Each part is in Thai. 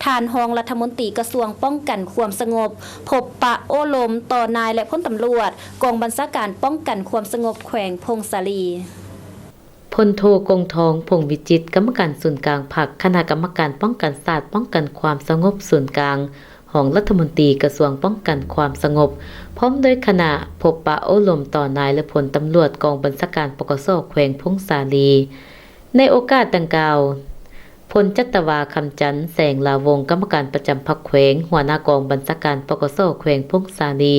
ทานรองรัฐมนตรีกระทรวงป้องกันความสงบพบปะโอ้ลมต่อนายและพลตำรวจกองบัญชาการป้องกันความสงบแขวงพงศาลีพลโทกงทองพงวิจิตรกรรมการศูนย์กลางพรรคคณะกรรมการป้องกันศาสตร์ป้องกันความสงบศูนย์กลางของรัฐมนตรีกระทรวงป้องกันความสงบพร้อมด้วยคณะพบปะโอ้ลมต่อนายและพลตำรวจกองบัญชาการปกส.แขวงพงศาลีในโอกาสดังกล่าวพลจัตวาคำจันทร์แสงลาวงกรรมการประจำพรรคแขวงหัวหน้ากองบัญชาการปกส.แขวงพงศาลี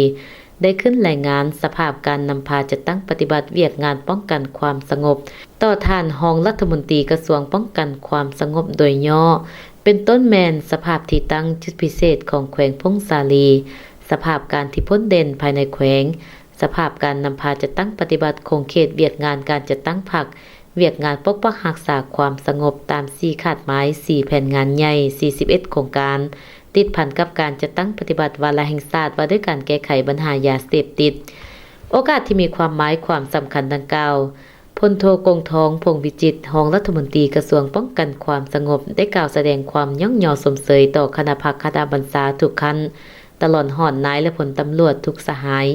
ได้ขึ้นรายงานสภาพการนำพาจัดตั้งปฏิบัติเวียกงานป้องกันความสงบต่อท่านรองรัฐมนตรีกระทรวงป้องกันความสงบโดยย่อเป็นต้นแมนสภาพที่ตั้งจุดพิเศษของแขวงพงศาลีสภาพการที่พ้นเด่นภายในแขวงสภาพการนำพาจัดตั้งปฏิบัติคงเขตเวียกงานการจัดตั้งพรรคเวียกงานปกปักรักษาความสงบตาม4ขาดหมาย4แผนงานใหญ่41โครงการติดพันกับการจัดตั้งปฏิบัติวาระแห่งชาติว่าด้วยการแก้ไขปัญหายาเสพติดโอกาสที่มีความหมายความสำคัญดังกล่าวพลโทกงทองพงวิจิตรรองรัฐมนตรีกระทรวงป้องกันความสงบได้กล่าวแสดงความย่องยอสมเสยต่อคณะพรรคคณะบัญชาทุกขั้นตลอดหอดนายและผลตำรวจทุกสหาย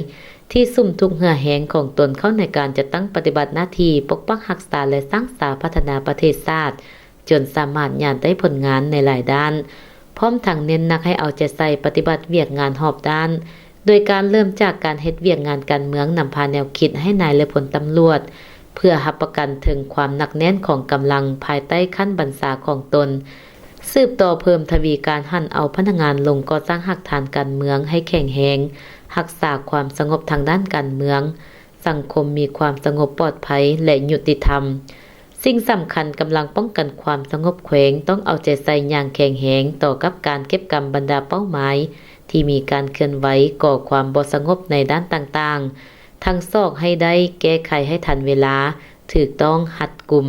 ที่ซุ่มทุกเหื่อแหงของตนเข้าในการจัดตั้งปฏิบัติหน้าที่ปกปักรักษาและสร้างสรรค์พัฒนาประเทศชาติจนสามารถญาณได้ผลงานในหลายด้านพร้อมทั้งเน้นหนักให้เอาใจใส่ปฏิบัติเวียกงานหอบด้านโดยการเริ่มจากการเฮ็ดเวียกงานการเมืองนำพาแนวคิดให้นายและผลตำรวจเพื่อรับประกันถึงความหนักแน่นของกำลังภายใต้ขั้นบัญชาของตนสืบต่อเพิ่มทวีการหั่นเอาพนักงานลงก่อสร้างหักฐานการเมืองให้แข็งแรงรักษาความสงบทางด้านการเมืองสังคมมีความสงบปลอดภัยและยุติธรรมสิ่งสำคัญกำลังป้องกันความสงบแขวงต้องเอาใจใส่อย่างแข็งแรงต่อกับการเก็บกำบรรดาเป้าหมายที่มีการเคลื่อนไหวก่อความบ่สงบในด้านต่างๆทั้งซอกให้ได้แก้ไขให้ทันเวลาถูกต้องหัดกลุ่ม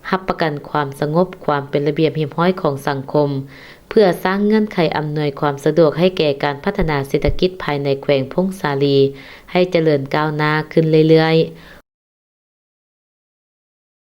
รับประกันความสงบความเป็นระเบียบเรียบร้อยของสังคมเพื่อสร้างเงื่อนไขอำนวยความสะดวกให้แก่การพัฒนาเศรษฐกิจภายในแขวงพงศาลีให้เจริญก้าวหน้าขึ้นเรื่อยๆ